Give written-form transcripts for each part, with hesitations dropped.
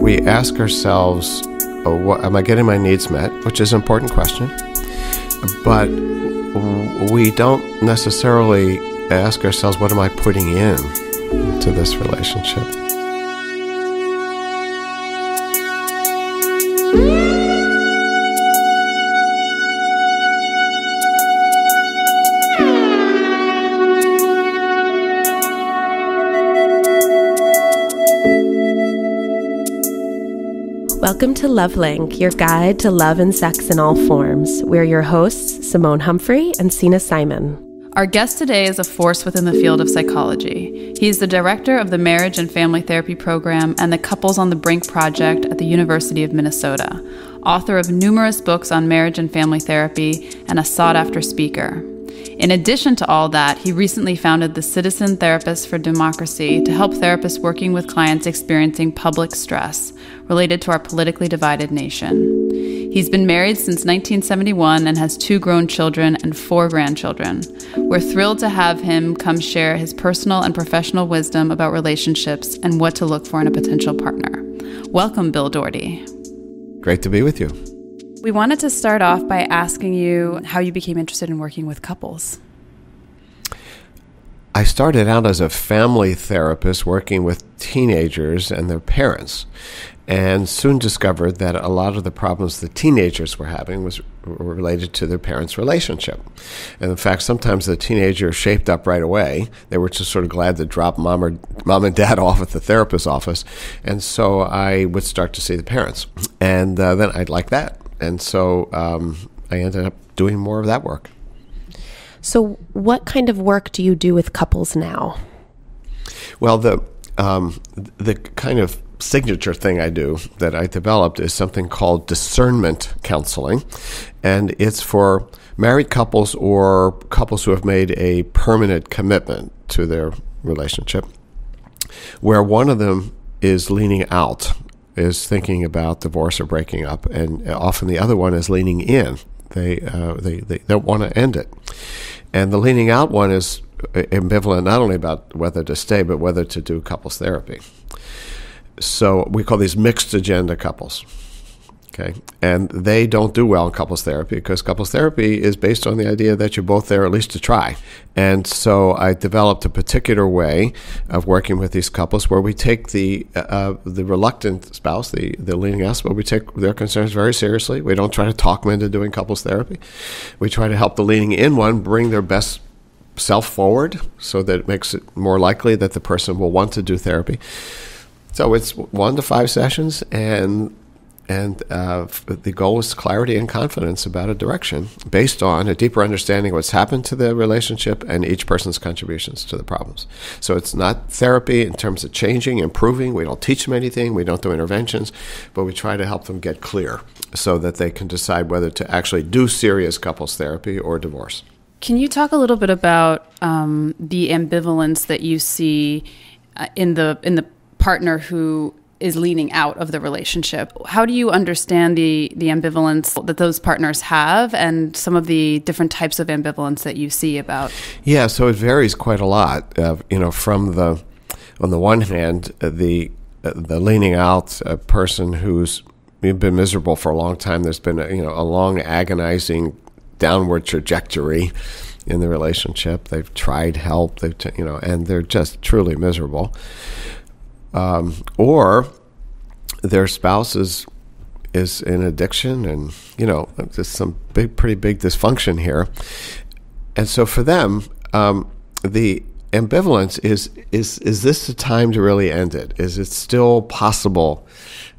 we ask ourselves, am I getting my needs met? Which is an important question. But we don't necessarily ask ourselves, what am I putting in to this relationship? Welcome to LOVELINK, your guide to love and sex in all forms. We're your hosts, Simone Humphrey and Sina Simon. Our guest today is a force within the field of psychology. He's the director of the Marriage and Family Therapy Program and the Couples on the Brink Project at the University of Minnesota, author of numerous books on marriage and family therapy, and a sought-after speaker. In addition to all that, he recently founded the Citizen Therapists for Democracy to help therapists working with clients experiencing public stress related to our politically divided nation. He's been married since 1971 and has 2 grown children and 4 grandchildren. We're thrilled to have him come share his personal and professional wisdom about relationships and what to look for in a potential partner. Welcome, Bill Doherty. Great to be with you. We wanted to start off by asking you how you became interested in working with couples. I started out as a family therapist working with teenagers and their parents, and soon discovered that a lot of the problems the teenagers were having were related to their parents' relationship. And in fact, sometimes the teenager shaped up right away. They were just sort of glad to drop mom and dad off at the therapist's office. And so I would start to see the parents. And then I'd like that. And so I ended up doing more of that work. So what kind of work do you do with couples now? Well, the kind of signature thing I do that I developed is something called discernment counseling. And it's for married couples or couples who have made a permanent commitment to their relationship, where one of them is leaning out, is thinking about divorce or breaking up, and often the other one is leaning in. They don't want to end it. And the leaning out one is ambivalent not only about whether to stay, but whether to do couples therapy. So we call these mixed agenda couples. Okay, and they don't do well in couples therapy because couples therapy is based on the idea that you're both there at least to try. And so I developed a particular way of working with these couples where we take the reluctant spouse, the leaning out spouse, we take their concerns very seriously. We don't try to talk them into doing couples therapy. We try to help the leaning in one bring their best self forward so that it makes it more likely that the person will want to do therapy. So it's 1 to 5 sessions, and the goal is clarity and confidence about a direction based on a deeper understanding of what's happened to the relationship and each person's contributions to the problems. So it's not therapy in terms of changing, improving. We don't teach them anything. We don't do interventions, but we try to help them get clear so that they can decide whether to actually do serious couples therapy or divorce. Can you talk a little bit about the ambivalence that you see in the partner who is leaning out of the relationship? How do you understand the ambivalence that those partners have and some of the different types of ambivalence that you see about? Yeah, so it varies quite a lot. From on the one hand, the leaning out person who's been miserable for a long time. There's been a long agonizing downward trajectory in the relationship. They've tried help. And they're just truly miserable. Or their spouse is in addiction, and there's some pretty big dysfunction here. And so for them, the ambivalence is this the time to really end it? Is it still possible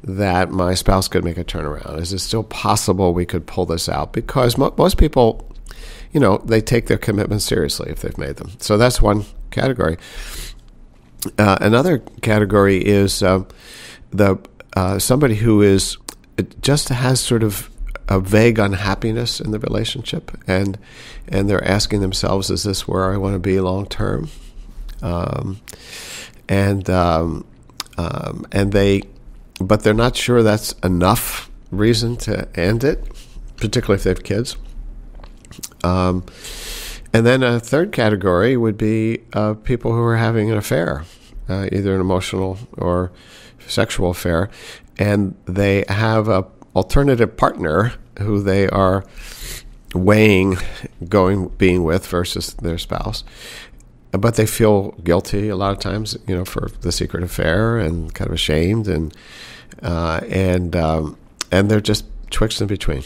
that my spouse could make a turnaround? Is it still possible we could pull this out? Because most people, they take their commitments seriously if they've made them. So that's one category. Another category is somebody who just has sort of a vague unhappiness in the relationship, and they're asking themselves, "Is this where I want to be long term?" But they're not sure that's enough reason to end it, particularly if they have kids. And then a third category would be people who are having an affair, either an emotional or sexual affair. and they have a alternative partner who they are weighing being with versus their spouse. But they feel guilty a lot of times, for the secret affair, and kind of ashamed, and they're just twixt in between.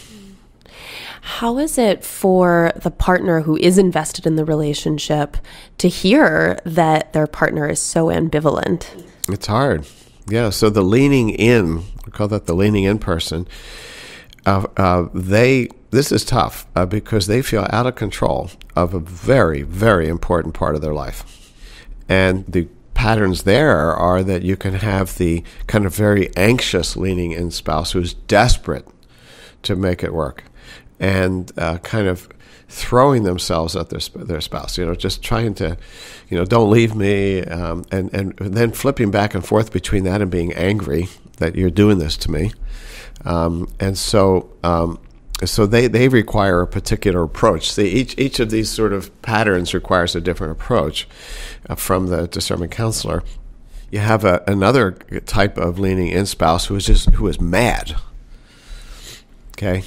How is it for the partner who is invested in the relationship to hear that their partner is so ambivalent? It's hard. Yeah. So the leaning in, we call that the leaning in person. This is tough because they feel out of control of a very, very important part of their life. And the patterns there are that you can have the kind of very anxious leaning in spouse who's desperate to make it work, and kind of throwing themselves at their spouse, just trying to, don't leave me, and then flipping back and forth between that and being angry that you're doing this to me. So they require a particular approach. See, each of these sort of patterns requires a different approach from the discernment counselor. You have another type of leaning in spouse who is mad. Okay,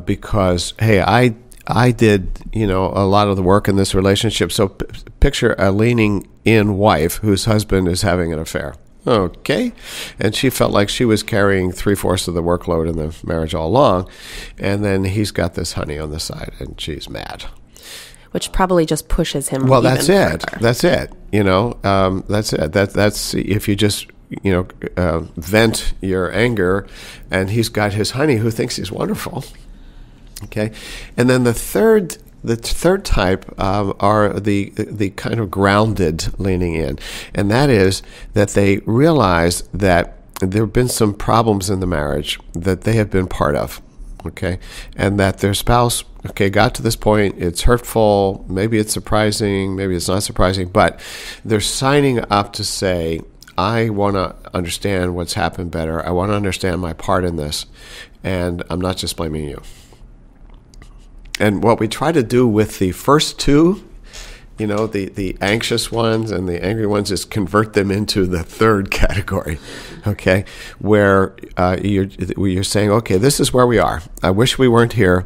because hey, I did a lot of the work in this relationship. So picture a leaning in wife whose husband is having an affair. Okay. And she felt like she was carrying 3/4 of the workload in the marriage all along. And then he's got this honey on the side, and she's mad. Which probably just pushes him. Well, even that's it. further. That's it. That's it. That's if you just, vent your anger, and he's got his honey who thinks he's wonderful. Okay. And then the third type are the kind of grounded leaning in, and that is that they realize that there have been some problems in the marriage that they have been part of, okay, and that their spouse, got to this point. It's hurtful, maybe it's surprising, maybe it's not surprising, but they're signing up to say, I want to understand what's happened better. I want to understand my part in this, and I'm not just blaming you. And what we try to do with the first two, the anxious ones and the angry ones, is convert them into the third category, okay, where you're saying, okay, this is where we are. I wish we weren't here,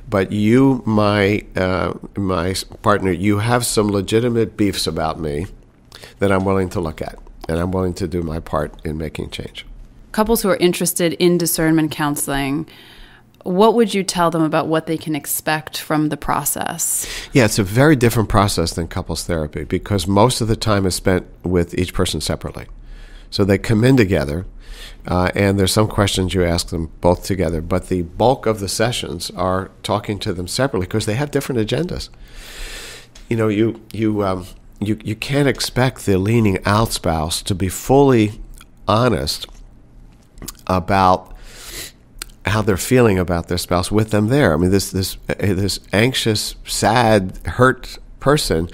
but you, my partner, you have some legitimate beefs about me that I'm willing to look at, and I'm willing to do my part in making change. Couples who are interested in discernment counseling, what would you tell them about what they can expect from the process? Yeah, it's a very different process than couples therapy because most of the time is spent with each person separately. So they come in together, and there's some questions you ask them both together, but the bulk of the sessions are talking to them separately because they have different agendas. You can't expect the leaning out spouse to be fully honest about how they're feeling about their spouse with them there. I mean, this anxious, sad, hurt person,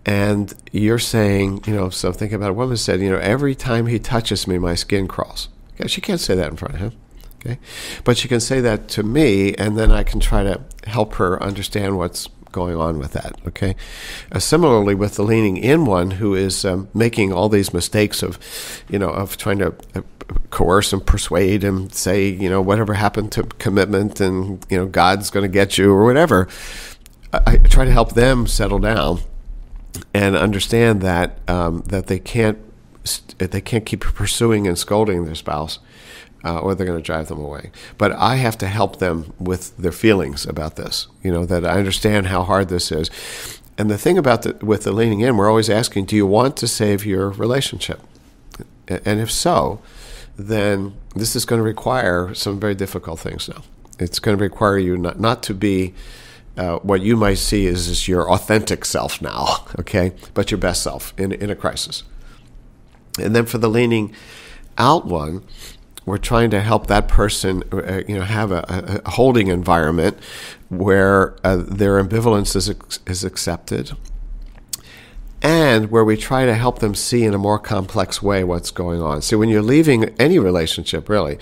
and you're saying, so think about a woman said, every time he touches me, my skin crawls. Okay, she can't say that in front of him. Okay, but she can say that to me, and then I can try to help her understand what's going on with that. Okay. Similarly, with the leaning in one who is making all these mistakes of trying to coerce and persuade and say, whatever happened to commitment and, God's going to get you or whatever. I try to help them settle down and understand that that they can't keep pursuing and scolding their spouse, or they're going to drive them away. But I have to help them with their feelings about this, that I understand how hard this is. And the thing with the leaning in, we're always asking, do you want to save your relationship? And if so, then this is going to require some very difficult things now. It's going to require you not to be what you might see as your authentic self now, okay, but your best self in a crisis. And then for the leaning out one, we're trying to help that person, have a holding environment where their ambivalence is accepted, and where we try to help them see in a more complex way what's going on. See, when you're leaving any relationship, really,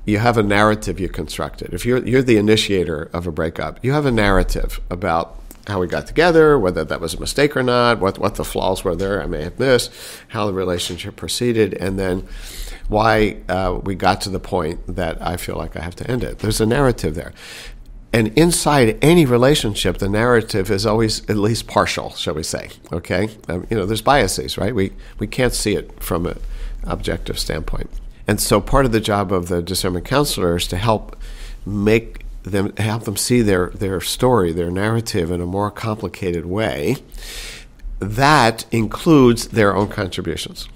you have a narrative you constructed. If you're the initiator of a breakup, you have a narrative about how we got together, whether that was a mistake or not, what the flaws were there I may have missed, how the relationship proceeded, and then why we got to the point that I feel like I have to end it. There's a narrative there. And inside any relationship, the narrative is always at least partial, shall we say, okay? There's biases, right? We can't see it from an objective standpoint. And so part of the job of the discernment counselor is to help them see their story, their narrative in a more complicated way. That includes their own contributions.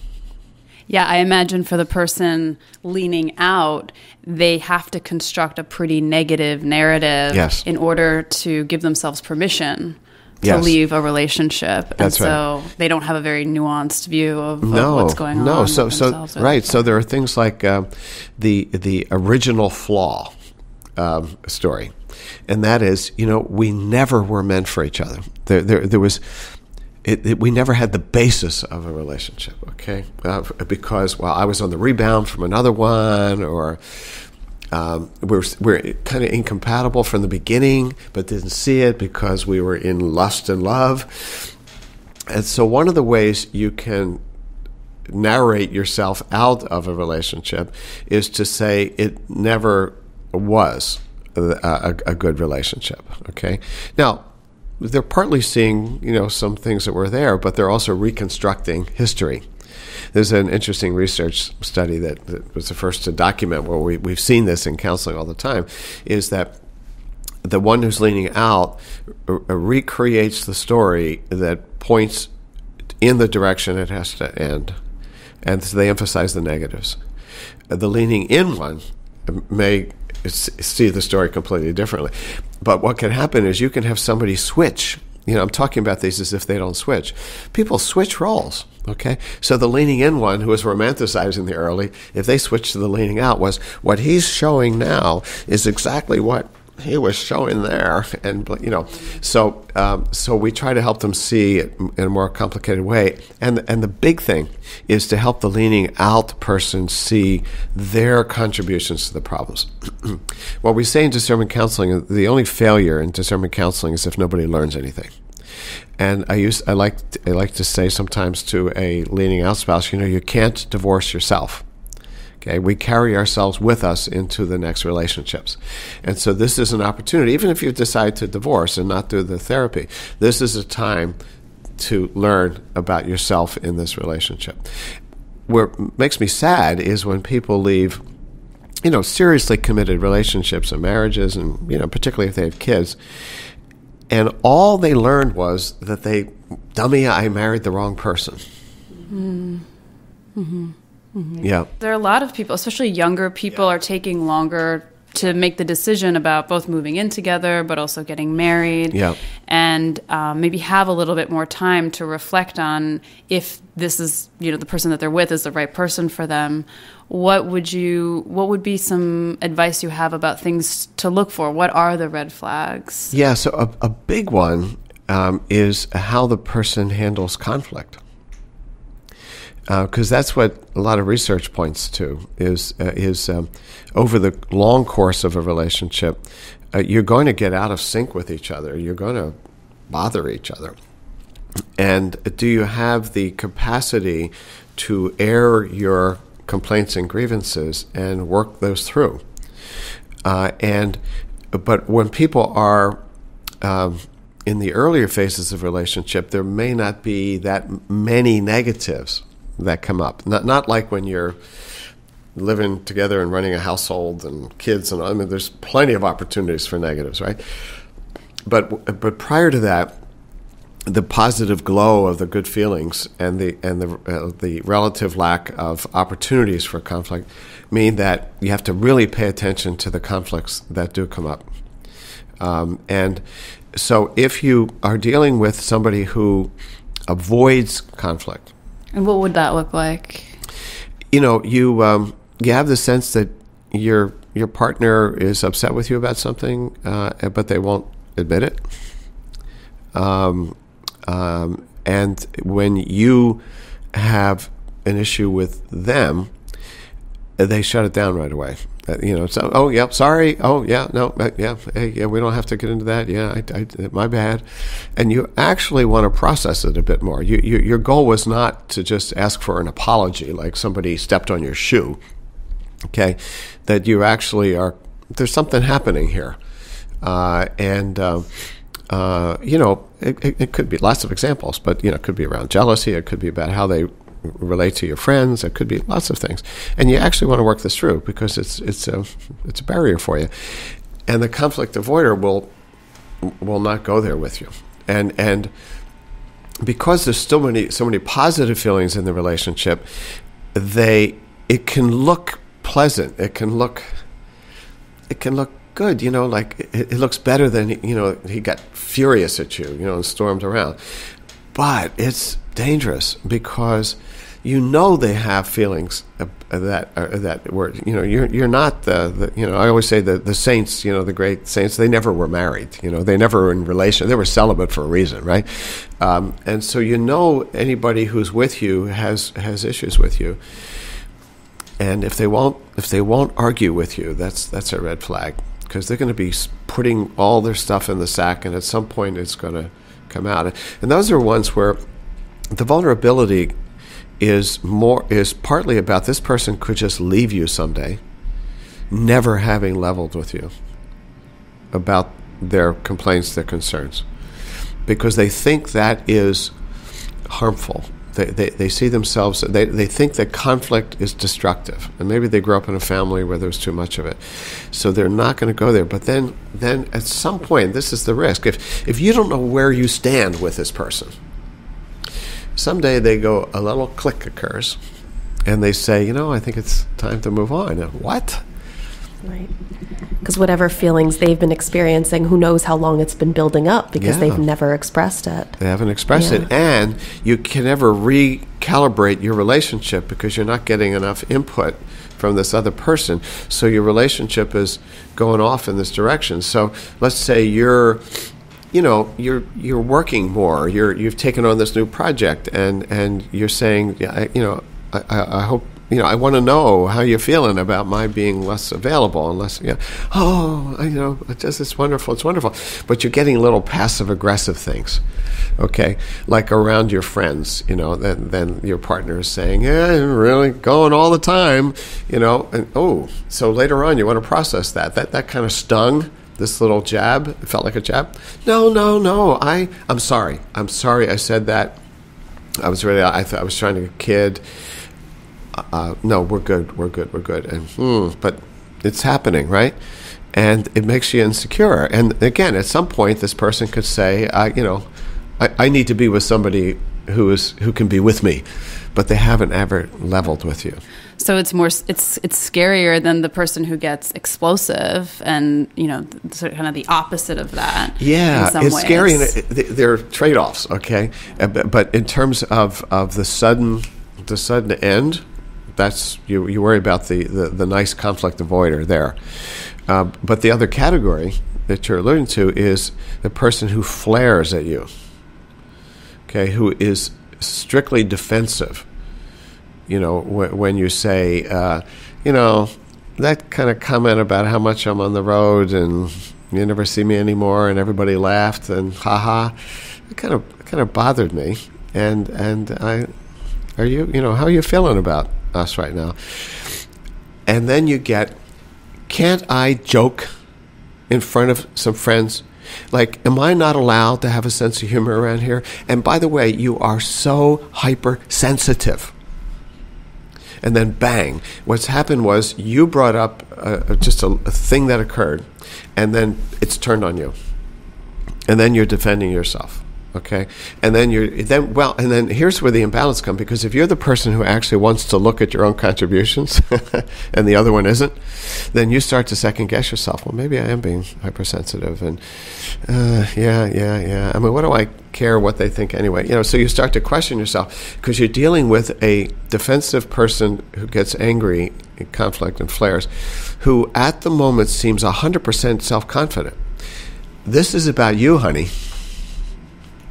Yeah, I imagine for the person leaning out, they have to construct a pretty negative narrative in order to give themselves permission to leave a relationship. That's and so they don't have a very nuanced view of what's going on. No, so there are things like the original flaw story. And that is, we never were meant for each other. There was... we never had the basis of a relationship, okay? Because, I was on the rebound from another one, or we're kind of incompatible from the beginning, but didn't see it because we were in lust and love. And so one of the ways you can narrate yourself out of a relationship is to say it never was a good relationship, okay? Now, they're partly seeing, some things that were there, but they're also reconstructing history. There's an interesting research study that was the first to document where we've seen this in counseling all the time, is that the one who's leaning out recreates the story that points in the direction it has to end. And so they emphasize the negatives. The leaning in one may see the story completely differently. But what can happen is you can have somebody switch. I'm talking about these as if they don't switch. People switch roles, okay? So the leaning in one who was romanticizing the early, if they switch to the leaning out, was what he's showing now is exactly what he was showing there. And, so we try to help them see it in a more complicated way. And the big thing is to help the leaning out person see their contributions to the problems. What we say in discernment counseling, the only failure in discernment counseling is if nobody learns anything. And I like to say sometimes to a leaning out spouse, you can't divorce yourself. Okay, we carry ourselves with us into the next relationships. And so this is an opportunity, even if you decide to divorce and not do the therapy, this is a time to learn about yourself in this relationship. What makes me sad is when people leave, seriously committed relationships and marriages, and, particularly if they have kids, and all they learned was that I married the wrong person. Mm-hmm. Mm-hmm. Mm-hmm. Yeah. There are a lot of people, especially younger people, are taking longer to make the decision about both moving in together, but also getting married, and maybe have a little bit more time to reflect on if this is, the person that they're with is the right person for them. What would be some advice you have about things to look for? What are the red flags? Yeah, so a big one is how the person handles conflict. Because that's what a lot of research points to is over the long course of a relationship, you're going to get out of sync with each other. You're going to bother each other. And do you have the capacity to air your complaints and grievances and work those through? But when people are in the earlier phases of a relationship, there may not be that many negatives that come up. Not like when you're living together and running a household and kids, and there's plenty of opportunities for negatives, right? But prior to that, the positive glow of the good feelings and the relative lack of opportunities for conflict mean that you have to really pay attention to the conflicts that do come up. And so if you are dealing with somebody who avoids conflict, and what would that look like? You have the sense that your partner is upset with you about something, but they won't admit it. And when you have an issue with them, they shut it down right away. So, oh, yeah, sorry. Oh, yeah, no, yeah, hey, yeah, we don't have to get into that. Yeah, my bad. And you actually want to process it a bit more. Your goal was not to just ask for an apology, like somebody stepped on your shoe, okay? That you actually there's something happening here. It could be lots of examples, but, it could be around jealousy. It could be about how they relate to your friends. It could be lots of things, and you actually want to work this through because it's a barrier for you, and the conflict avoider will not go there with you, and because there's so many positive feelings in the relationship, it can look pleasant. It can look good, like it looks better than he got furious at you, and stormed around, but it's dangerous because they have feelings that were you're not the I always say the saints, the great saints, they never were married, they never were in relation, they were celibate for a reason, right? And so anybody who's with you has issues with you, and if they won't argue with you, that's a red flag, because they're going to be putting all their stuff in the sack, and at some point it's going to come out. And those are ones where the vulnerability is partly about this person could just leave you someday, never having leveled with you about their complaints, their concerns, because they think that is harmful. They see themselves, they think that conflict is destructive, and maybe they grew up in a family where there was too much of it, so they're not going to go there. But then at some point, this is the risk. If you don't know where you stand with this person, someday a little click occurs, and they say, I think it's time to move on. What? Right. Because whatever feelings they've been experiencing, who knows how long it's been building up, because they've never expressed it. They haven't expressed it, and you can never recalibrate your relationship because you're not getting enough input from this other person. So your relationship is going off in this direction. So let's say you're working more. You've taken on this new project, and you're saying, I hope. I want to know how you're feeling about my being less available and less, it's wonderful, it's wonderful. But you're getting little passive-aggressive things, okay? Like around your friends, then your partner is saying, yeah, I'm really going all the time, and so later on you want to process that. That kind of stung, this little jab. It felt like a jab. No, I'm sorry I said that. I was trying to kid. No, we're good. And but it's happening, right? And it makes you insecure. And again, at some point, this person could say, I need to be with somebody who can be with me, but they haven't ever leveled with you. So it's scarier than the person who gets explosive, and sort of kind of the opposite of that. Yeah, in some it's ways. scary, and there are trade-offs. Okay, but in terms of the sudden end. That's you worry about the nice conflict avoider there. But the other category that you're alluding to is the person who flares at you, okay, who is strictly defensive. When you say, that kind of comment about how much I'm on the road and you never see me anymore and everybody laughed and haha, it kind of bothered me. And how are you feeling about us right now? And then you get, can't I joke in front of some friends? Like, am I not allowed to have a sense of humor around here? And by the way, you are so hypersensitive. And then bang, what's happened was you brought up just a thing that occurred, and then it's turned on you. And then you're defending yourself. Okay, and then here's where the imbalance comes, because if you're the person who actually wants to look at your own contributions and the other one isn't, then you start to second guess yourself. Well, maybe I am being hypersensitive, and yeah. I mean, what do I care what they think anyway? So you start to question yourself because you're dealing with a defensive person who gets angry in conflict and flares, who at the moment seems 100% self-confident. This is about you, honey.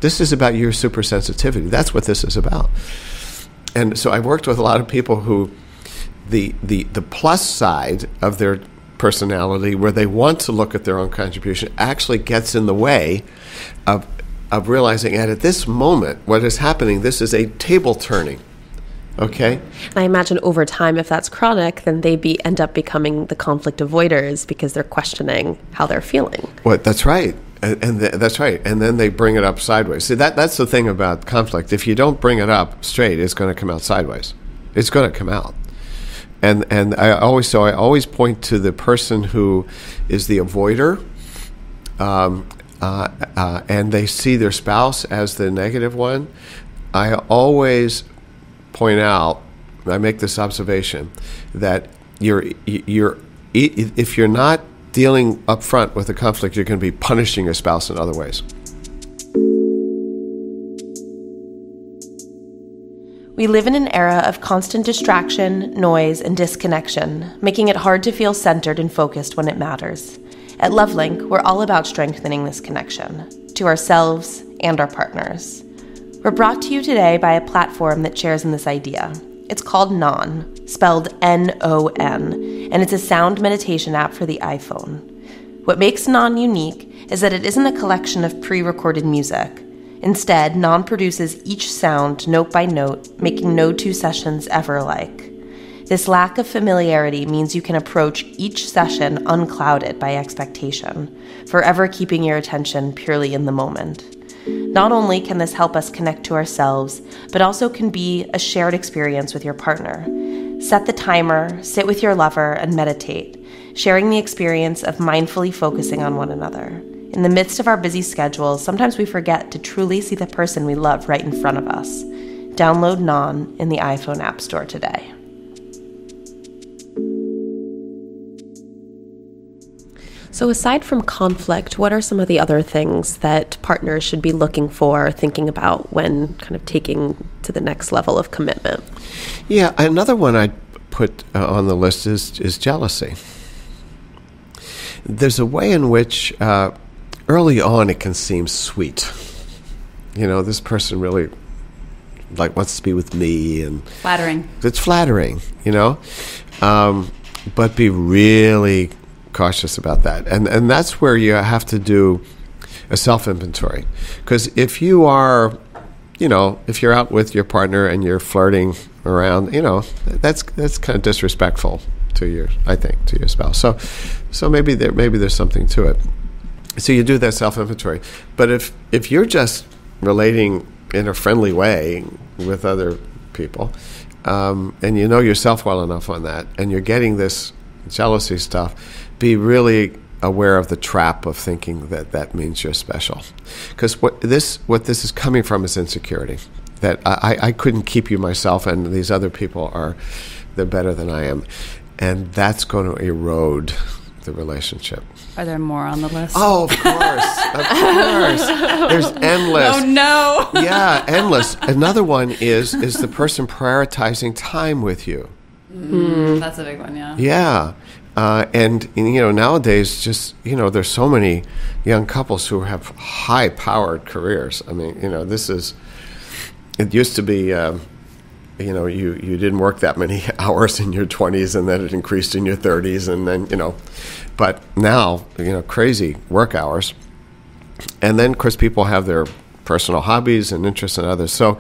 This is about your supersensitivity. That's what this is about. And so I worked with a lot of people who the plus side of their personality, where they want to look at their own contribution, actually gets in the way of realizing that at this moment, what is happening, this is a table turning. Okay? And I imagine over time, if that's chronic, then they end up becoming the conflict avoiders because they're questioning how they're feeling. Well, that's right. That's right. And then they bring it up sideways. See, that's the thing about conflict. If you don't bring it up straight, it's going to come out sideways. It's going to come out. And I always point to the person who is the avoider, and they see their spouse as the negative one. I always point out, I make this observation, that if you're not dealing up front with a conflict, you're going to be punishing your spouse in other ways. We live in an era of constant distraction, noise, and disconnection, making it hard to feel centered and focused when it matters. At LOVELINK, we're all about strengthening this connection to ourselves and our partners. We're brought to you today by a platform that shares in this idea. It's called Non, spelled N-O-N, and it's a sound meditation app for the iPhone. What makes Non unique is that it isn't a collection of pre-recorded music. Instead, Non produces each sound note by note, making no two sessions ever alike. This lack of familiarity means you can approach each session unclouded by expectation, forever keeping your attention purely in the moment. Not only can this help us connect to ourselves, but also can be a shared experience with your partner. Set the timer, sit with your lover, and meditate, sharing the experience of mindfully focusing on one another. In the midst of our busy schedules, sometimes we forget to truly see the person we love right in front of us. Download Non in the iPhone App Store today. So aside from conflict, what are some of the other things that partners should be looking for, thinking about when kind of taking to the next level of commitment? Yeah, another one I'd put on the list is jealousy. There's a way in which early on it can seem sweet. You know, this person really wants to be with me, and flattering. It's flattering, you know, but be really cautious about that, and that's where you have to do a self-inventory, because if you are, you know, if you're out with your partner and you're flirting around, you know, that's kind of disrespectful to your spouse. So maybe there's something to it. So you do that self-inventory. But if you're just relating in a friendly way with other people, and you know yourself well enough on that, and you're getting this jealousy stuff, be really aware of the trap of thinking that means you're special. Because what this is coming from is insecurity. That I couldn't keep you myself, and these other people they're better than I am. And that's going to erode the relationship. Are there more on the list? Oh, of course. Of course. There's endless. Oh, no. Yeah, endless. Another one is the person prioritizing time with you. That's a big one, yeah. Yeah. And, you know, nowadays, just, you know, there's so many young couples who have high-powered careers. I mean, you know, it used to be, you know, you didn't work that many hours in your 20s, and then it increased in your 30s, and then, you know, but now, you know, crazy work hours. And then, of course, people have their personal hobbies and interests in others. So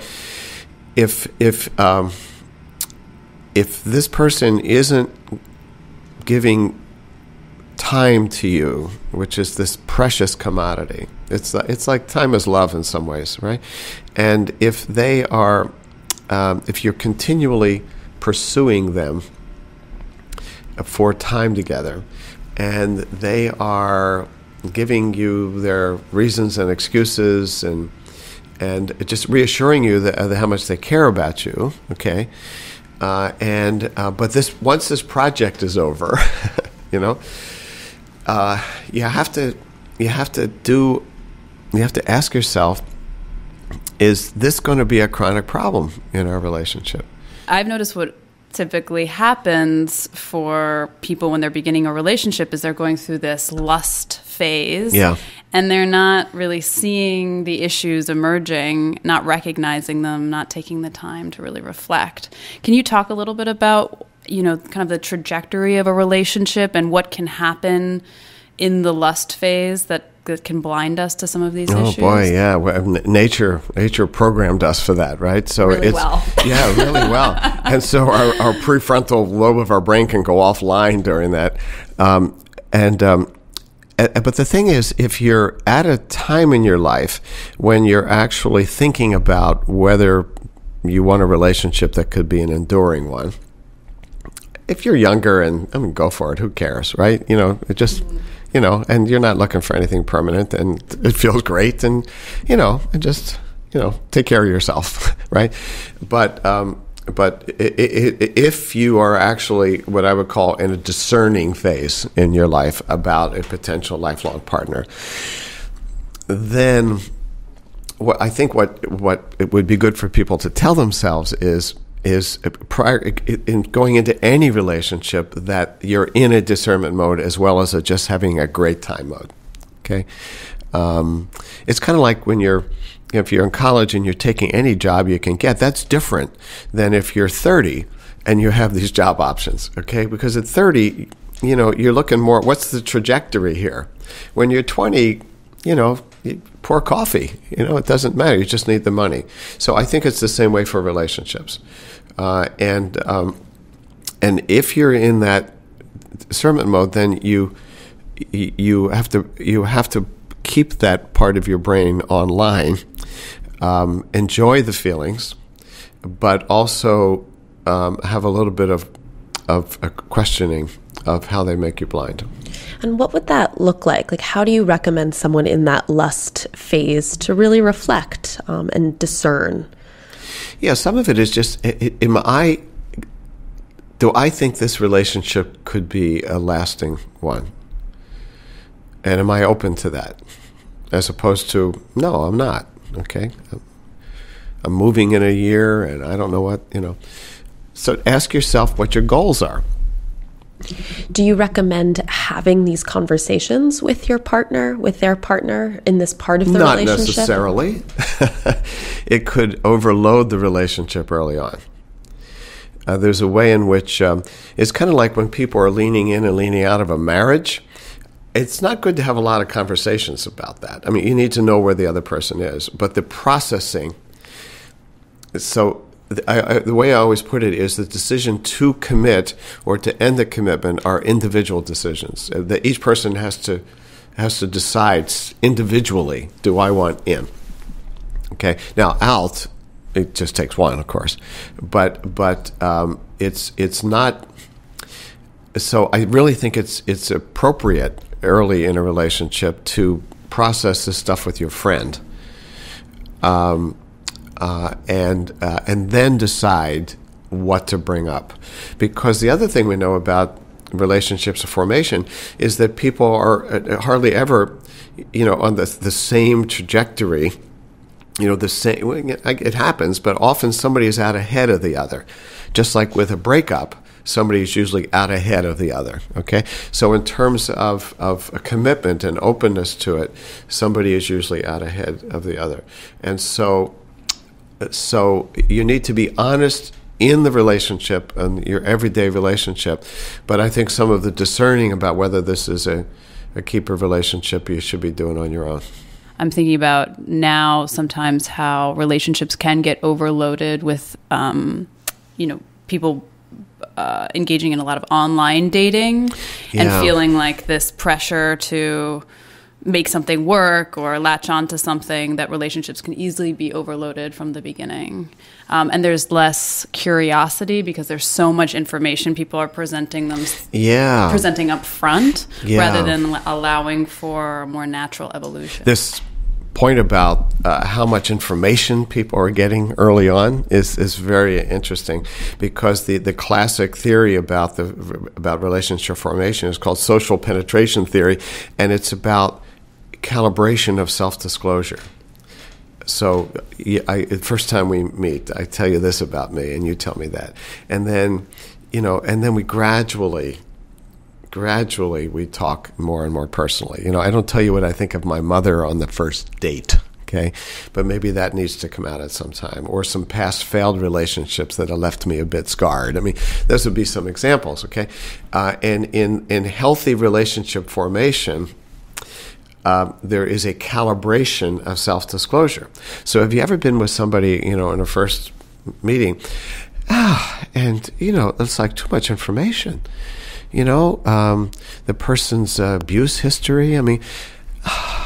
if this person isn't giving time to you, which is this precious commodity, it's like time is love in some ways, right? And if they are, if you're continually pursuing them for time together, and they are giving you their reasons and excuses, and just reassuring you that how much they care about you, okay? But once this project is over, you know, you have to ask yourself, is this going to be a chronic problem in our relationship? I've noticed what typically happens for people when they're beginning a relationship is they're going through this lust phase. Yeah. And they're not really seeing the issues emerging, not recognizing them, not taking the time to really reflect. Can you talk a little bit about kind of the trajectory of a relationship and what can happen in the lust phase that can blind us to some of these issues? Oh boy, yeah. Well, nature programmed us for that, right? So really well. Yeah, really well. And so our prefrontal lobe of our brain can go offline during that. But the thing is, if you're at a time in your life when you're actually thinking about whether you want a relationship that could be an enduring one, if you're younger go for it, who cares, right? It just, and you're not looking for anything permanent and it feels great and, just, take care of yourself, right? But if you are actually what I would call in a discerning phase in your life about a potential lifelong partner, then what it would be good for people to tell themselves is prior in going into any relationship that you're in a discernment mode as well as just having a great time mode. Okay, it's kind of like when if you're in college and you're taking any job you can get. That's different than if you're 30 and you have these job options. Okay, because at 30, you're looking more. What's the trajectory here? When you're 20, you pour coffee. It doesn't matter. You just need the money. So I think it's the same way for relationships. And if you're in that discernment mode, then you have to keep that part of your brain online. Enjoy the feelings, but also have a little bit of a questioning of how they make you blind. And what would that look like? Like, how do you recommend someone in that lust phase to really reflect and discern? Yeah, some of it is just, do I think this relationship could be a lasting one? And am I open to that? As opposed to, no, I'm not. Okay? I'm moving in a year and I don't know what, So ask yourself what your goals are. Do you recommend having these conversations with your partner, with their partner in this part of the relationship? Not necessarily. It could overload the relationship early on. There's a way in which it's kind of like when people are leaning in and leaning out of a marriage. It's not good to have a lot of conversations about that. I mean, you need to know where the other person is. But the processing, so the way I always put it is the decision to commit or to end the commitment are individual decisions. That each person has to decide individually, do I want in? Okay. Now out, it just takes one, of course, but it's not. So I really think it's appropriate early in a relationship to process this stuff with your friend. And then decide what to bring up. Because the other thing we know about relationships of formation is that people are hardly ever, on the same trajectory. The same. It happens, but often somebody is out ahead of the other. Just like with a breakup, somebody is usually out ahead of the other. Okay, so in terms of a commitment and openness to it, somebody is usually out ahead of the other, and so you need to be honest in the relationship and your everyday relationship. But I think some of the discerning about whether this is a keeper relationship you should be doing on your own. I'm thinking about now sometimes how relationships can get overloaded with, people engaging in a lot of online dating and feeling like this pressure to make something work or latch on to something, that relationships can easily be overloaded from the beginning. And there's less curiosity because there's so much information people are presenting up front rather than allowing for a more natural evolution. This point about how much information people are getting early on is very interesting, because the classic theory about relationship formation is called social penetration theory, and it's about calibration of self-disclosure. So the first time we meet, I tell you this about me, and you tell me that, and then we gradually we talk more and more personally. I don't tell you what I think of my mother on the first date. Okay, but maybe that needs to come out at some time, or some past failed relationships that have left me a bit scarred. I mean, those would be some examples. Okay, and in healthy relationship formation, there is a calibration of self-disclosure. So, have you ever been with somebody, in a first meeting, and it's like too much information. The person's abuse history. I mean.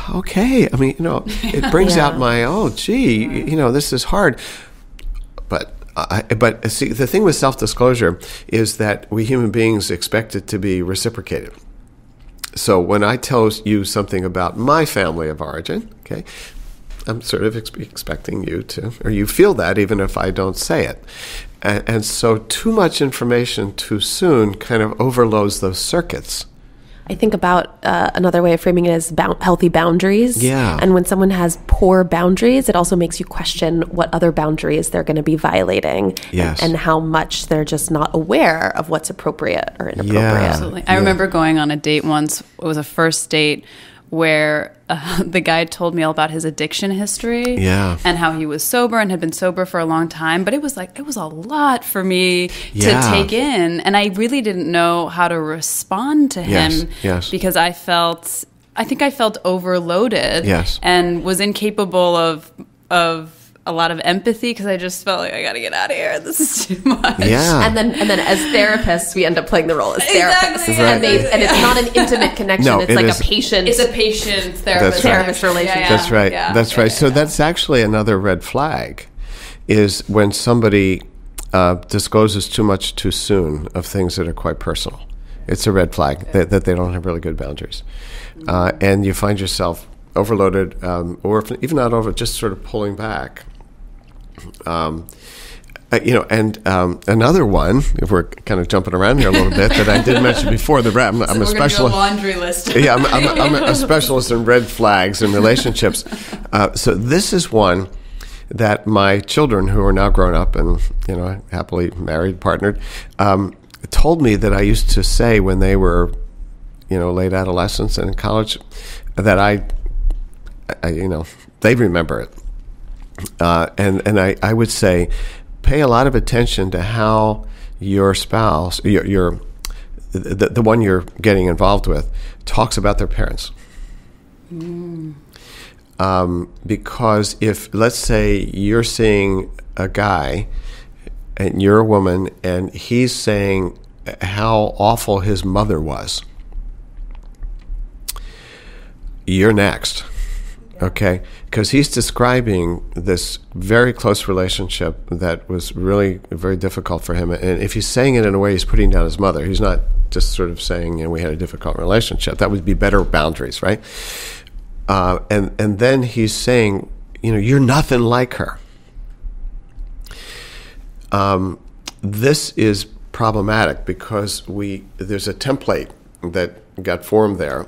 Okay, I mean, it brings out my, this is hard. But see, the thing with self-disclosure is that we human beings expect it to be reciprocated. So when I tell you something about my family of origin, okay, I'm sort of expecting you to, or you feel that even if I don't say it. And so too much information too soon kind of overloads those circuits. I think about another way of framing it as healthy boundaries. Yeah. And when someone has poor boundaries, it also makes you question what other boundaries they're going to be violating. Yes. And how much they're just not aware of what's appropriate or inappropriate. Yeah. Absolutely. I remember going on a date once. It was a first date where the guy told me all about his addiction history and how he was sober and had been sober for a long time. But it was a lot for me to take in. And I really didn't know how to respond to him because I think I felt overloaded and was incapable of a lot of empathy because I just felt like I got to get out of here. This is too much. Yeah. And then as therapists, we end up playing the role as therapists. Exactly. Right. And it's not an intimate connection. No, it's like a patient. It's a patient therapist relationship. That's right. That's right. So that's actually another red flag, is when somebody discloses too much too soon of things that are quite personal. It's a red flag that they don't have really good boundaries, and you find yourself overloaded, or even not over, just sort of pulling back. Another one, if we're kind of jumping around here a little bit, that I did mention before, I'm a specialist. Do a laundry list. Yeah, I'm a specialist in red flags in relationships. So this is one that my children, who are now grown up and happily married, partnered, told me that I used to say when they were, late adolescents and in college, that I they remember it. And I would say, pay a lot of attention to how your spouse, the one you're getting involved with, talks about their parents. Because if, let's say, you're seeing a guy and you're a woman and he's saying how awful his mother was, you're next. Okay, because he's describing this very close relationship that was really very difficult for him. And if he's saying it in a way, he's putting down his mother. He's not just sort of saying, we had a difficult relationship. That would be better boundaries, right? And then he's saying, you're nothing like her. This is problematic because there's a template that got formed there.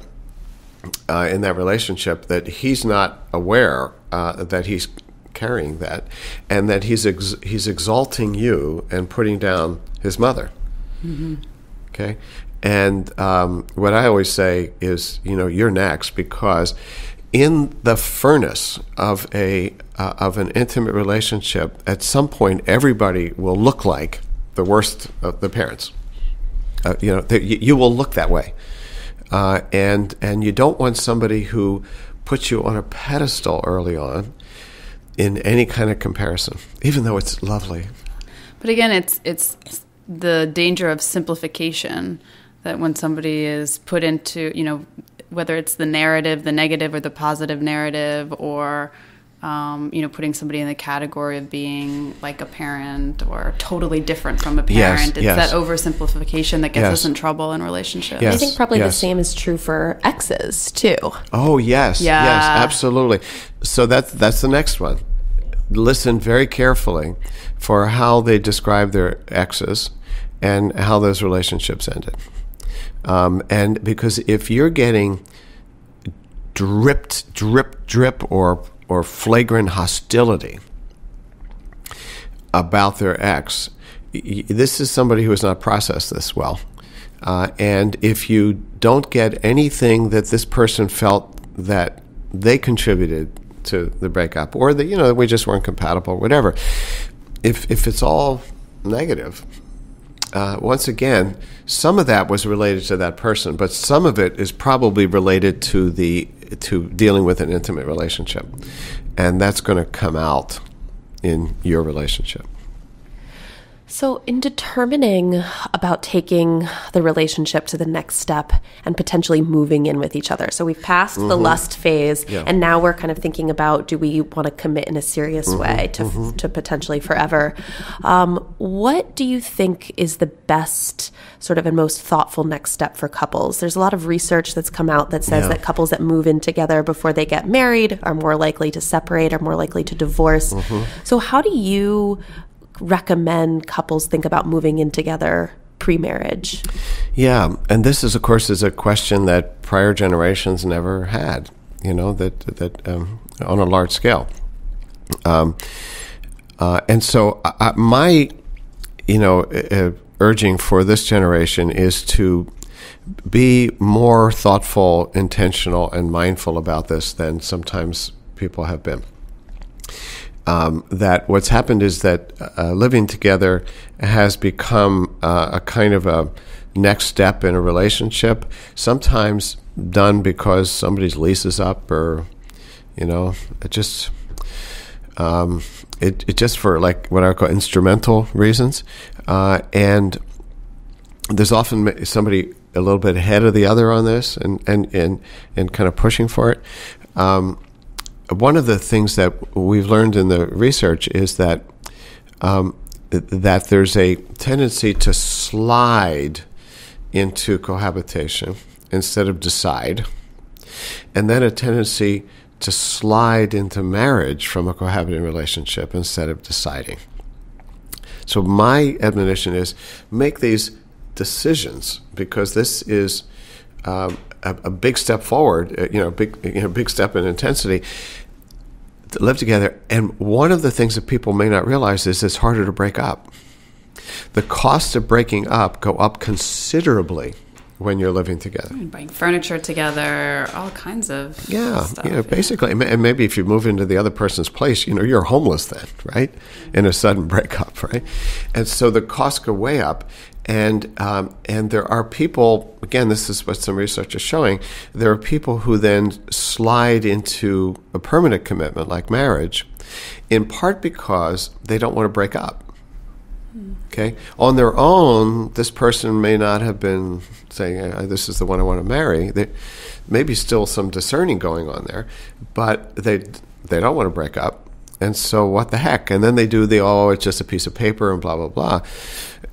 In that relationship, that he's not aware that he's carrying that, and that he's exalting you and putting down his mother. Mm-hmm. Okay, and what I always say is, you're next, because in the furnace of an intimate relationship, at some point, everybody will look like the worst of the parents. You will look that way. And you don't want somebody who puts you on a pedestal early on in any kind of comparison, even though it's lovely. But again, it's the danger of simplification, that when somebody is put into, whether it's the narrative, the negative or the positive narrative, or putting somebody in the category of being like a parent or totally different from a parent. It's that oversimplification that gets us in trouble in relationships. I think probably the same is true for exes too. Oh, yes. Yeah. Yes, absolutely. So that's the next one. Listen very carefully for how they describe their exes and how those relationships ended. And because if you're getting drip, or flagrant hostility about their ex, this is somebody who has not processed this well. And if you don't get anything that this person felt that they contributed to the breakup, or that we just weren't compatible, whatever. If it's all negative, once again, some of that was related to that person, but some of it is probably related to dealing with an intimate relationship, and that's going to come out in your relationship. So in determining about taking the relationship to the next step and potentially moving in with each other. So we've passed the lust phase, and now we're kind of thinking about, do we want to commit in a serious way to potentially forever? What do you think is the best sort of and most thoughtful next step for couples? There's a lot of research that's come out that says that couples that move in together before they get married are more likely to separate, are more likely to divorce. So how do you recommend couples think about moving in together pre-marriage? Yeah, and this is, of course, is a question that prior generations never had, that on a large scale. And so my, urging for this generation is to be more thoughtful, intentional, and mindful about this than sometimes people have been. That what's happened is that living together has become a kind of a next step in a relationship, sometimes done because somebody's lease is up, or, it just for like what I would call instrumental reasons. And there's often somebody a little bit ahead of the other on this and kind of pushing for it. One of the things that we've learned in the research is that there's a tendency to slide into cohabitation instead of decide, and then a tendency to slide into marriage from a cohabiting relationship instead of deciding. So my admonition is make these decisions, because this is a big step forward, big step in intensity to live together. And one of the things that people may not realize is it's harder to break up. The costs of breaking up go up considerably when you're living together. Buying furniture together, all kinds of stuff. Basically. And maybe if you move into the other person's place, you're homeless then, right? In a sudden breakup, right? And so the costs go way up. And there are people, again, this is what some research is showing, there are people who then slide into a permanent commitment like marriage, in part because they don't want to break up. Okay? On their own, this person may not have been saying, this is the one I want to marry. There may be still some discerning going on there, but they don't want to break up. And so what the heck? And then they do it's just a piece of paper and blah, blah, blah.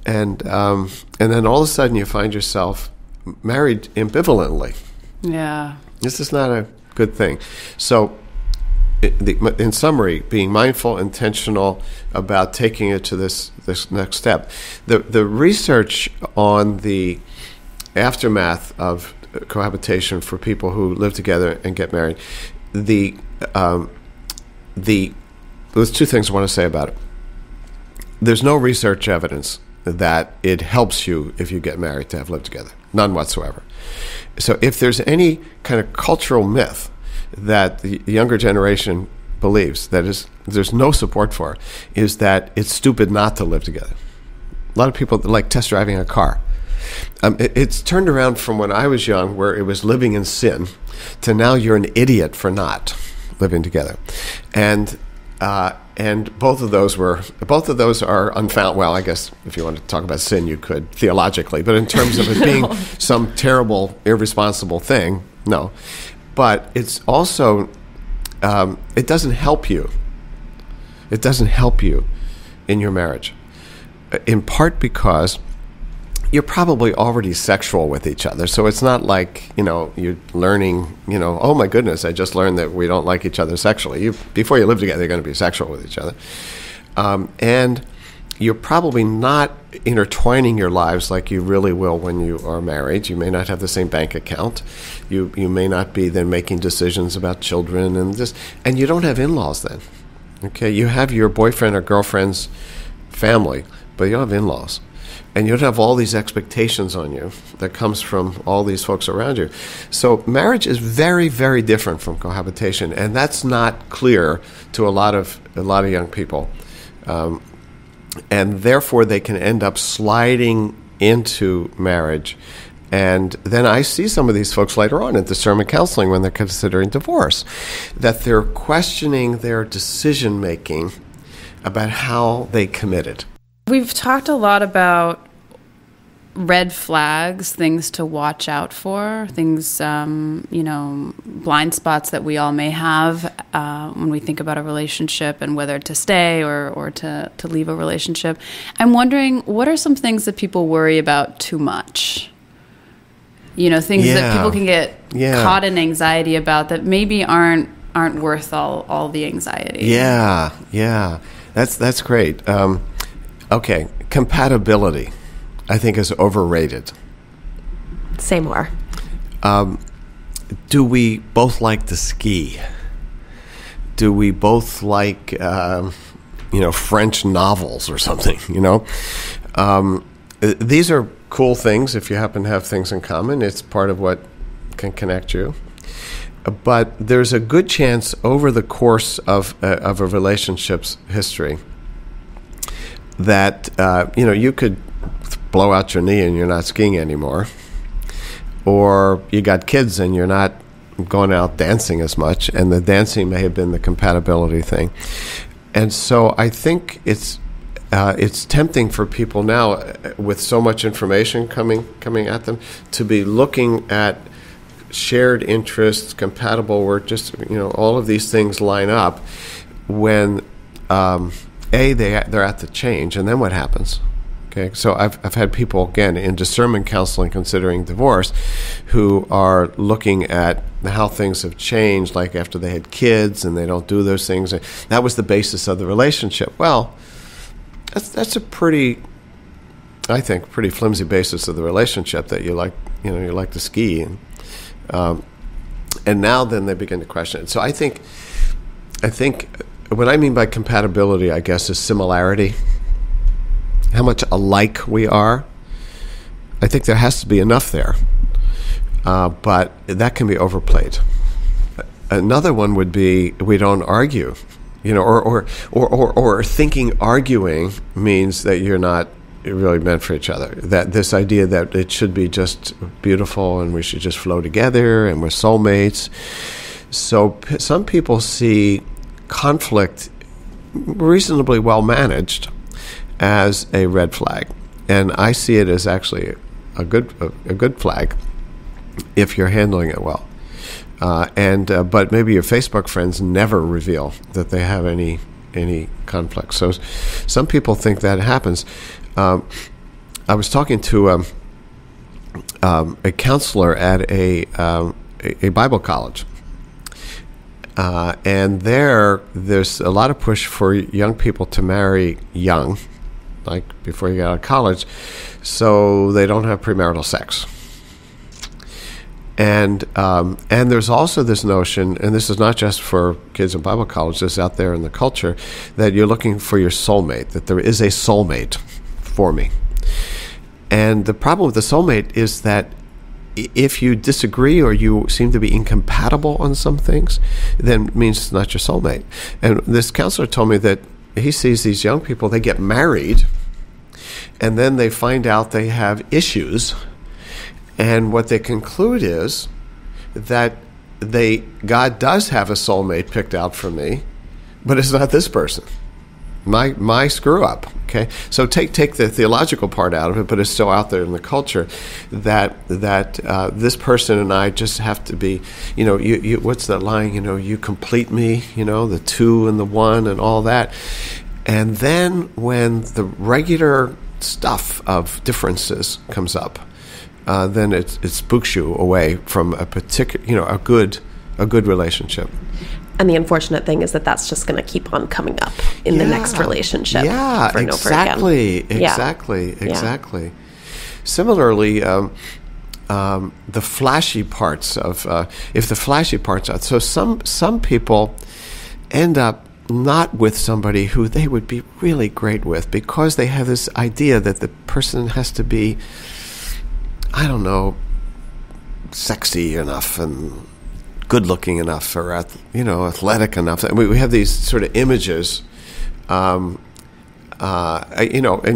And then all of a sudden you find yourself married ambivalently. Yeah. This is not a good thing. So in summary, being mindful, intentional about taking it to this next step. The research on the aftermath of cohabitation for people who live together and get married, there's two things I want to say about it. There's no research evidence that it helps you if you get married to have lived together. None whatsoever. So if there's any kind of cultural myth that the younger generation believes that there's no support for, is that it's stupid not to live together. A lot of people like test driving a car. It's turned around from when I was young, where it was living in sin, to now you're an idiot for not living together. And both of those are unfound. Well, I guess if you want to talk about sin, you could theologically, but in terms of it being some terrible, irresponsible thing, no. But it's also, it doesn't help you. It doesn't help you in your marriage, in part because you're probably already sexual with each other. So it's not like, you're learning, oh my goodness, I just learned that we don't like each other sexually. Before you live together, you're going to be sexual with each other. And you're probably not intertwining your lives like you really will when you are married. You may not have the same bank account. You may not be then making decisions about children and you don't have in-laws then. Okay, you have your boyfriend or girlfriend's family, but you don't have in-laws. And you don't have all these expectations on you that comes from all these folks around you. So marriage is very, very different from cohabitation, and that's not clear to a lot of young people. And therefore, they can end up sliding into marriage. And then I see some of these folks later on in discernment counseling when they're considering divorce, that they're questioning their decision-making about how they committed. We've talked a lot about red flags, things to watch out for, things, blind spots that we all may have when we think about a relationship and whether to stay or to leave a relationship. I'm wondering, what are some things that people worry about too much? Things that people can get caught in anxiety about that maybe aren't worth all the anxiety. Yeah. That's great. Okay, compatibility, I think, is overrated. Say more. Do we both like to ski? Do we both like, French novels or something, These are cool things if you happen to have things in common. It's part of what can connect you. But there's a good chance over the course of a relationship's history that, you could blow out your knee and you're not skiing anymore. Or you got kids and you're not going out dancing as much, and the dancing may have been the compatibility thing. And so I think it's tempting for people now, with so much information coming at them, to be looking at shared interests, compatible work, just, all of these things line up when, they're at the change, and then what happens? Okay, so I've had people, again, in discernment counseling considering divorce, who are looking at how things have changed, like after they had kids and they don't do those things. And that was the basis of the relationship. Well, that's a pretty flimsy basis of the relationship, that you like to ski, and now then they begin to question it. So I think what I mean by compatibility, I guess, is similarity. How much alike we are. I think there has to be enough there, but that can be overplayed. Another one would be we don't argue, or thinking arguing means that you're not really meant for each other. That this idea that it should be just beautiful and we should just flow together and we're soulmates. So some people see conflict, reasonably well managed, as a red flag, and I see it as actually a good flag if you're handling it well. But maybe your Facebook friends never reveal that they have any conflict. So some people think that happens. I was talking to a counselor at a Bible college. And there's a lot of push for young people to marry young, like before you get out of college, so they don't have premarital sex. And there's also this notion, and this is not just for kids in Bible college, this is out there in the culture, that you're looking for your soulmate, that there is a soulmate for me. And the problem with the soulmate is that if you disagree or you seem to be incompatible on some things, then it means it's not your soulmate. And this counselor told me that he sees these young people, they get married, and then they find out they have issues. And what they conclude is that God does have a soulmate picked out for me, but it's not this person. My screw up. Okay, so take the theological part out of it, but it's still out there in the culture that this person and I just have to be, you what's that line? You complete me. The two and the one and all that. And then when the regular stuff of differences comes up, then it spooks you away from a particular, a good relationship. And the unfortunate thing is that that's just going to keep on coming up in the next relationship. Yeah, over and over again. Exactly. Similarly, the flashy parts of so some people end up not with somebody who they would be really great with, because they have this idea that the person has to be, I don't know, sexy enough and good-looking enough, or athletic enough. We have these sort of images, and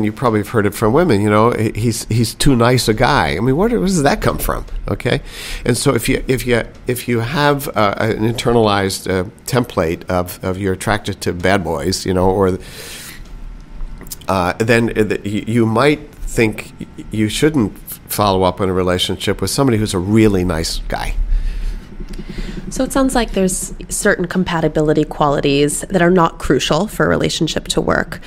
you probably have heard it from women. He's too nice a guy. I mean, where does that come from? Okay, and so if you have an internalized template of you're attracted to bad boys, or then you might think you shouldn't follow up on a relationship with somebody who's a really nice guy. So it sounds like there's certain compatibility qualities that are not crucial for a relationship to work.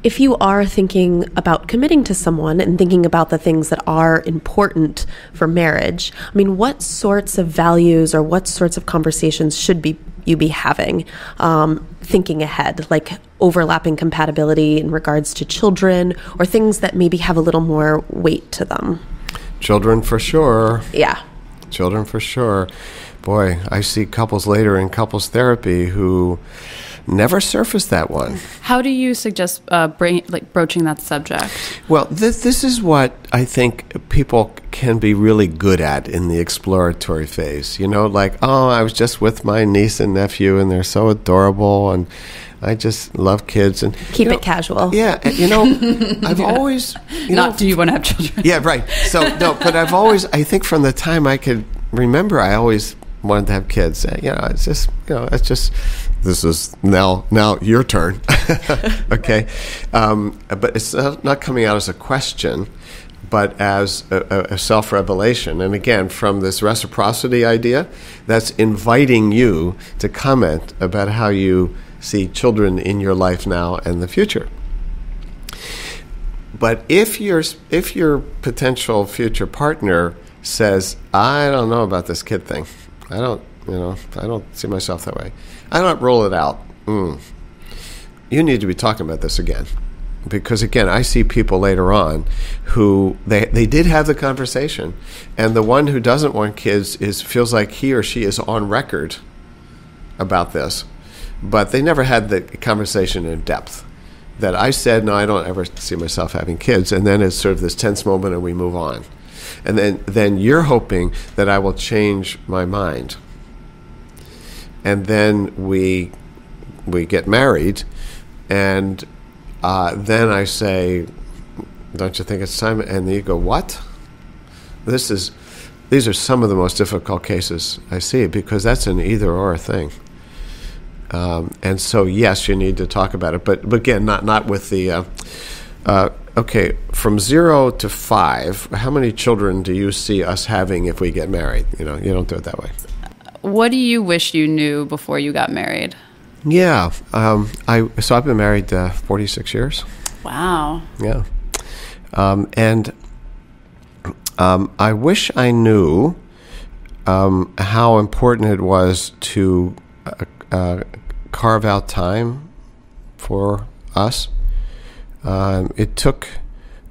If you are thinking about committing to someone and thinking about the things that are important for marriage, I mean, what sorts of values or what sorts of conversations should you be having, thinking ahead, like overlapping compatibility in regards to children, or things that maybe have a little more weight to them? Children for sure. Yeah. Children for sure. Boy, I see couples later in couples therapy who never surface that one. How do you suggest broaching that subject? Well, this is what I think people can be really good at in the exploratory phase. I was just with my niece and nephew, and they're so adorable, and I just love kids. And keep it casual. Yeah, I've always... do you want to have children? Yeah, right. So, no, but I think from the time I could remember, I always wanted to have kids. This is now your turn. Okay. But it's not coming out as a question, but as a self-revelation. And again, from this reciprocity idea, that's inviting you to comment about how you see children in your life now and the future. But if your potential future partner says, I don't know about this kid thing, I don't see myself that way, I don't roll it out, you need to be talking about this again. Because again, I see people later on who they did have the conversation, and the one who doesn't want kids feels like he or she is on record about this, but they never had the conversation in depth. That I said, no, I don't ever see myself having kids, and then it's sort of this tense moment, and we move on. And then you're hoping that I will change my mind. And then we get married, and then I say, don't you think it's time? And you go, what? These are some of the most difficult cases I see, because that's an either-or thing. And so, yes, you need to talk about it. But again, not with the... okay, from 0 to 5, how many children do you see us having if we get married? You don't do it that way. What do you wish you knew before you got married? Yeah, so I've been married 46 years. Wow. Yeah, and I wish I knew how important it was to carve out time for us. It took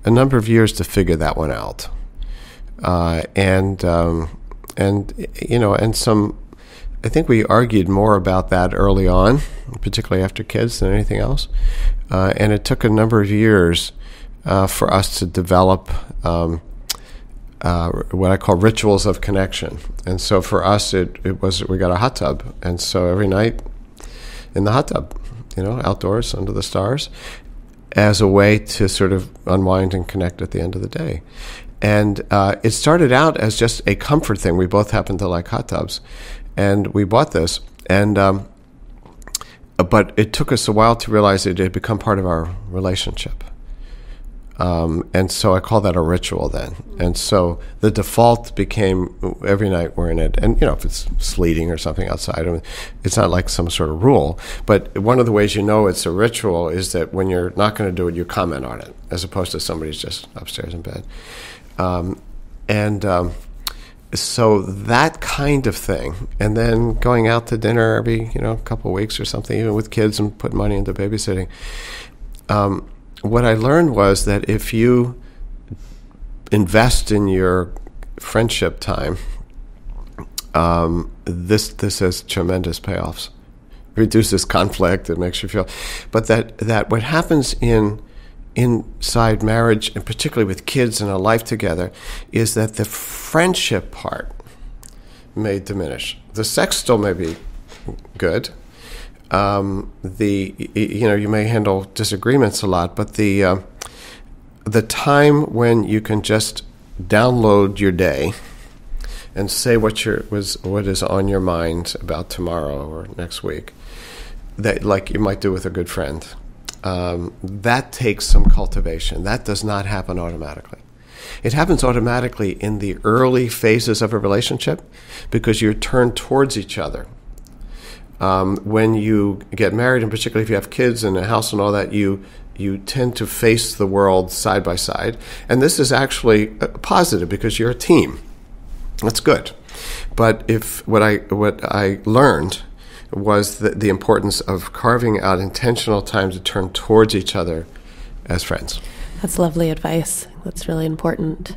a number of years to figure that one out, and some. I think we argued more about that early on, particularly after kids, than anything else. And it took a number of years for us to develop what I call rituals of connection. And so for us, it was we got a hot tub, and so every night in the hot tub, outdoors under the stars, as a way to sort of unwind and connect at the end of the day. And it started out as just a comfort thing. We both happened to like hot tubs, and we bought this. And but it took us a while to realize it had become part of our relationship. And so I call that a ritual then. And so the default became every night we're in it. And, if it's sleeting or something outside, it's not like some sort of rule. But one of the ways you know it's a ritual is that when you're not going to do it, you comment on it, as opposed to somebody's just upstairs in bed. So that kind of thing. And then going out to dinner every, couple of weeks or something, even with kids, and put money into babysitting. What I learned was that if you invest in your friendship time, this has tremendous payoffs. reduces conflict. It makes you feel, but that what happens inside marriage, and particularly with kids and a life together, is that the friendship part may diminish. The sex still may be good. You may handle disagreements a lot, but the time when you can just download your day and say what is on your mind about tomorrow or next week, that like you might do with a good friend, that takes some cultivation. That does not happen automatically. It happens automatically in the early phases of a relationship because you're turned towards each other. When you get married, and particularly if you have kids and a house and all that, you tend to face the world side by side. And this is actually positive because you're a team. That's good. But what I learned was the importance of carving out intentional time to turn towards each other as friends. That's lovely advice. That's really important.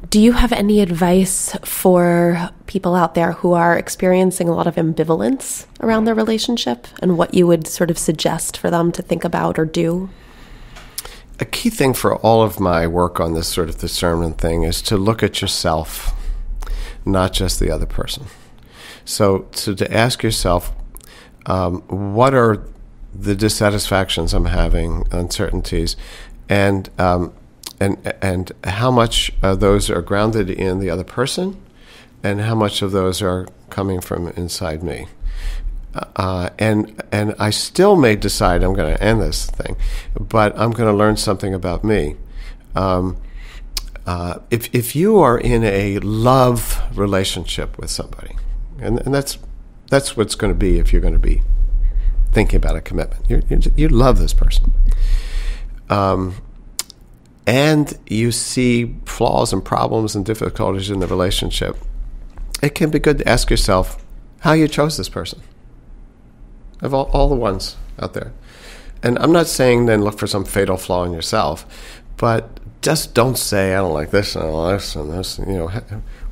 Do you have any advice for people out there who are experiencing a lot of ambivalence around their relationship, and what you would sort of suggest for them to think about or do? A key thing for all of my work on this sort of discernment thing is to look at yourself, not just the other person. So to ask yourself, what are the dissatisfactions I'm having, uncertainties, and how much of those are grounded in the other person, and how much of those are coming from inside me. And I still may decide I'm going to end this thing, but I'm going to learn something about me. If you are in a love relationship with somebody, and that's what it's going to be if you're going to be thinking about a commitment. You love this person. And you see flaws and problems and difficulties in the relationship, it can be good to ask yourself how you chose this person, of all the ones out there. And I'm not saying then look for some fatal flaw in yourself, but just don't say, I don't like this and I don't like this and this.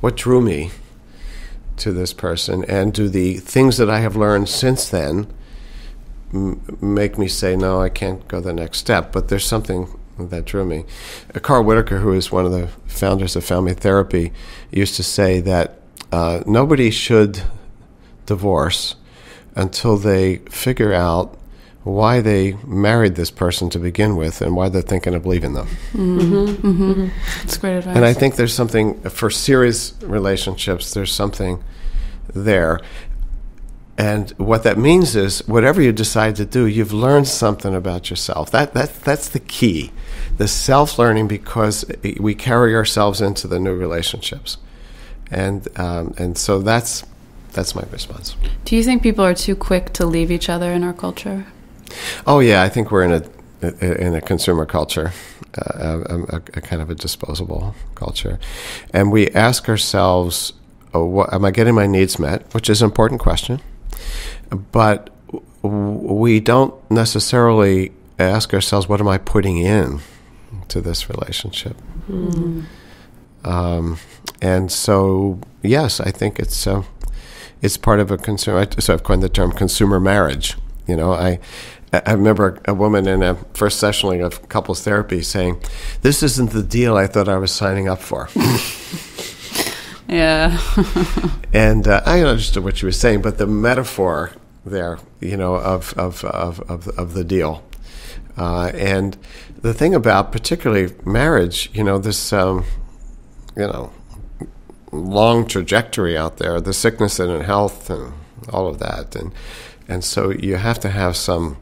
What drew me to this person, and do the things that I have learned since then make me say, no, I can't go the next step, but there's something that drew me. Carl Whitaker, who is one of the founders of family therapy, used to say that nobody should divorce until they figure out why they married this person to begin with and why they're thinking of leaving them. Mm-hmm. Mm-hmm. That's great advice. And I think there's something, for serious relationships, there's something there. And what that means is, whatever you decide to do, you've learned something about yourself. That's the key, the self-learning, because we carry ourselves into the new relationships. And so that's my response. Do you think people are too quick to leave each other in our culture? Oh yeah, I think we're in a consumer culture, a kind of a disposable culture, and we ask ourselves, am I getting my needs met? Which is an important question, but we don't necessarily ask ourselves, what am I putting in to this relationship? Mm-hmm. And so, yes, I think it's part of a consumer. So I've coined the term consumer marriage. I remember a woman in a first session of couples therapy saying, "This isn't the deal I thought I was signing up for." Yeah. And I understood what she was saying, but the metaphor there, of the deal, and the thing about particularly marriage, this, long trajectory out there, the sickness and health and all of that, and so you have to have some.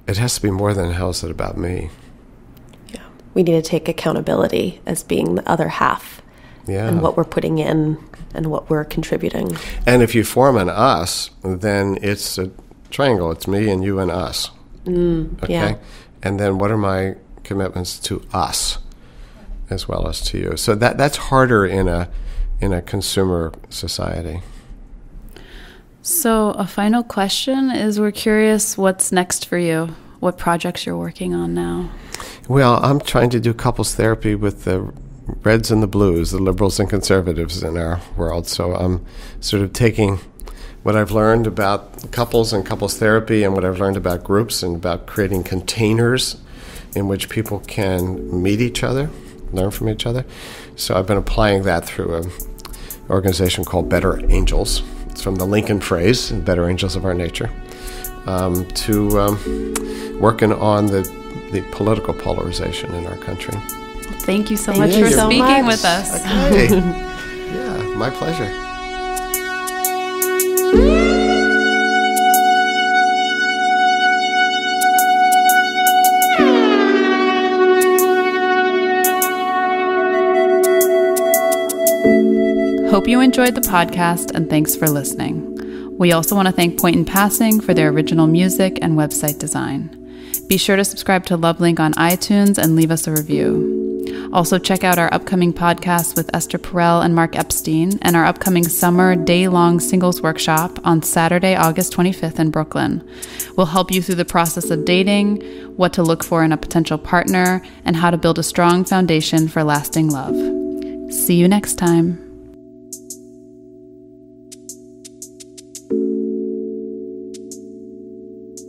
It has to be more than, how's it about me? Yeah, we need to take accountability as being the other half, and what we're putting in and what we're contributing. And if you form an us, then it's a triangle. It's me and you and us. Okay? Yeah. And then what are my commitments to us as well as to you? So that's harder in a consumer society. So a final question is, we're curious what's next for you, what projects you're working on now. Well, I'm trying to do couples therapy with the reds and the blues, the liberals and conservatives in our world. So I'm sort of taking what I've learned about couples and couples therapy, and what I've learned about groups and about creating containers in which people can meet each other, learn from each other. So I've been applying that through an organization called Better Angels. It's from the Lincoln phrase, Better Angels of Our Nature, to working on the political polarization in our country. Thank you so much for speaking with us. Okay. Yeah, my pleasure. Hope you enjoyed the podcast, and thanks for listening. We also want to thank Point in Passing for their original music and website design. Be sure to subscribe to LoveLink on iTunes and leave us a review. Also, check out our upcoming podcasts with Esther Perel and Mark Epstein, and our upcoming summer day-long singles workshop on Saturday, August 25th in Brooklyn. We'll help you through the process of dating, what to look for in a potential partner, and how to build a strong foundation for lasting love. See you next time.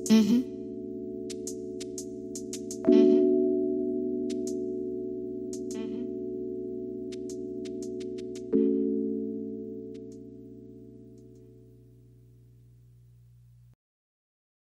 Mm-hmm.